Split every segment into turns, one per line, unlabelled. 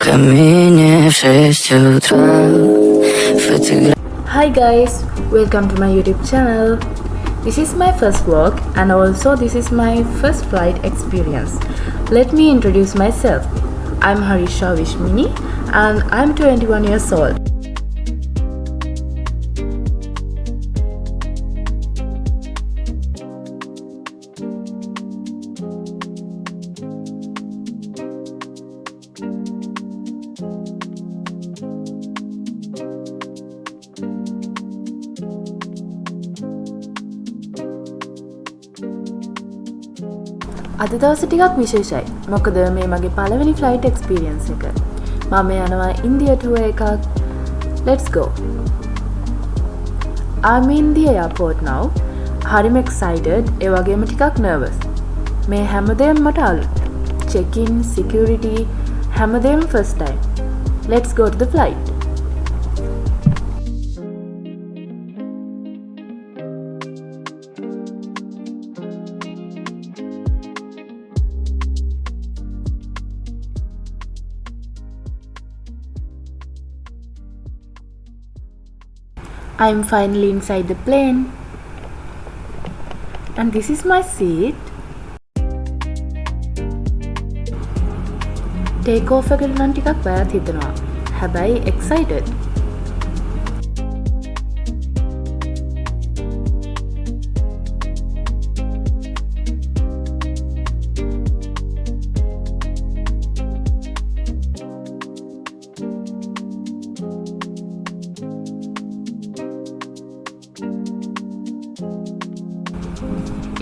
камине в 6 утра.
Hi guys, welcome to my YouTube channel. This is my first vlog and also this is my first flight experience. Let me introduce myself. I'm Harisha Vishmini and I'm 21 years old. අද දවස ටිකක් විශේෂයි. මොකද මේ මගේ පළවෙනි flight experience එක. මම යනවා ඉන්දියා ටුවර් එකක්. Let's go. I'm in the airport now. හරිම excited, ඒ වගේම ටිකක් nervous. මේ හැමදේම මට අලුත්. Check-in, security, හැමදේම first time. Let's go to the flight. I'm finally inside the plane and this is my seat. Take off එකට නම් ටිකක් බයත් හිතෙනවා. හැබැයි excited.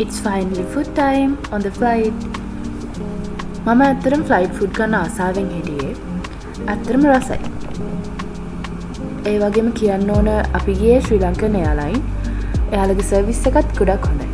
It's finally food time on the flight. මම ඇත්තටම ෆ්ලයිට් ෆුඩ් ගන්න ආසාවෙන් හිටියේ. ඇත්තටම රසයි. ඒ වගේම කියන්න ඕන අපි ගියේ ශ්‍රී ලංකන් එයාලයින්. එයාලගේ සර්විස් එකත් ගොඩක් හොඳයි.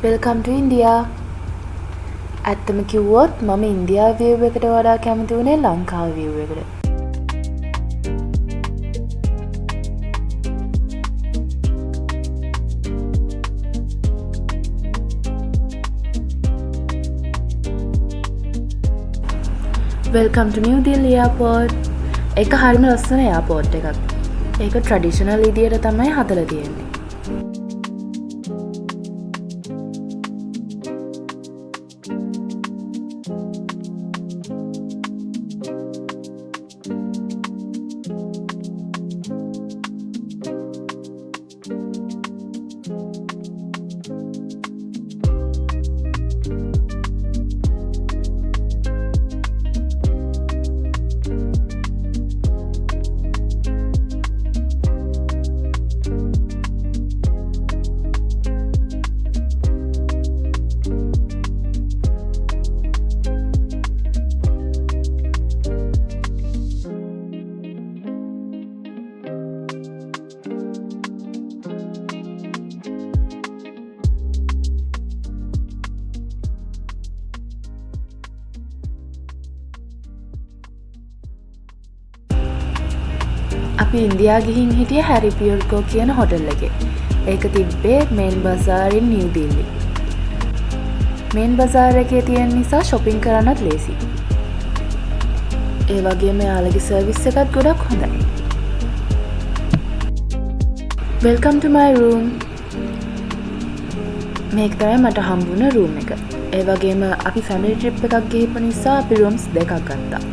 Welcome to India. ඇත්තම කිව්වොත් මම ඉන්දියාවේ view එකට වඩා කැමති වුණේ ලංකාවේ view එකට. Welcome to New Delhi airport. ඒක හරිම ලස්සන airport එකක්. ඒක traditional විදියට තමයි හදලා තියෙන්නේ. අපි ඉන්දියා ගිහින් හිටියේ හැරි පියර්කෝ කියන හොටල් එකේ. ඒක තිබ්බේ මේන් බසාර් ඉන් නිව් දිල්ලි. මේන් බසාර් එකේ තියෙන නිසා shopping කරන්නත් ලේසි. ඒ වගේම යාළගේ සර්විස් එකත් ගොඩක් හොඳයි. Welcome to my room. මේක තමයි මට හම්බුන room එක. ඒ වගේම අපි family trip එකක් ගිහපු නිසා අපි rooms දෙකක් ගත්තා.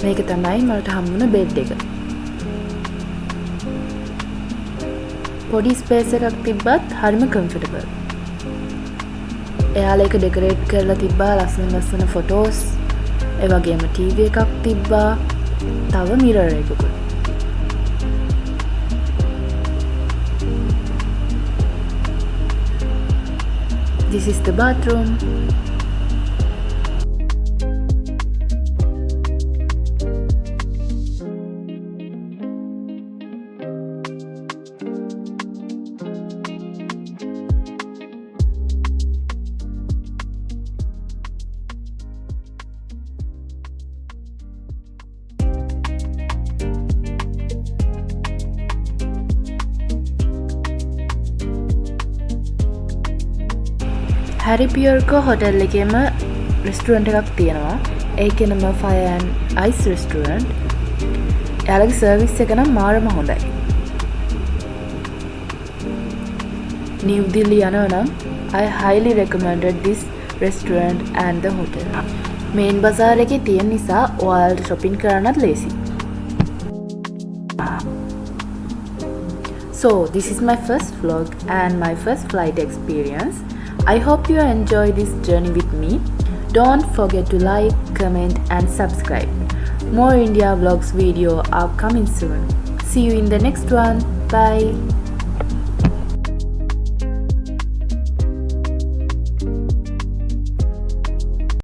මේක තමයි මට හම්බුන bed එක. පොඩි ස්පේස් එකක් තිබ්බත් හරිම කම්ෆර්ටබල්. එයාලා ඒක ඩෙකොරේට් කරලා තිබ්බා ලස්සන ෆොටෝස්. ඒ වගේම ටීවී එකක් තිබ්බා. තව මිරර් එකකුත්. This is the bathroom. හැරි පියර්කෝ හොටෙල් එකේම රෙස්ටුරන්ට් එකක් තියෙනවා. ඒකේ නම Fire and Ice Restaurant. එයාලගේ සර්විස් එක නම් මාරම හොඳයි. නිව් දිල්ලි යනවා නම් I highly recommended this restaurant and the hotel. මේන් බසාර් එකේ තියෙන නිසා ඔයාලට shopping කරන්නත් ලේසි. So this is my first vlog and my first flight experience. I hope you enjoy this journey with me. Don't forget to like, comment and subscribe. More India vlogs video are coming soon. See you in the next one. Bye.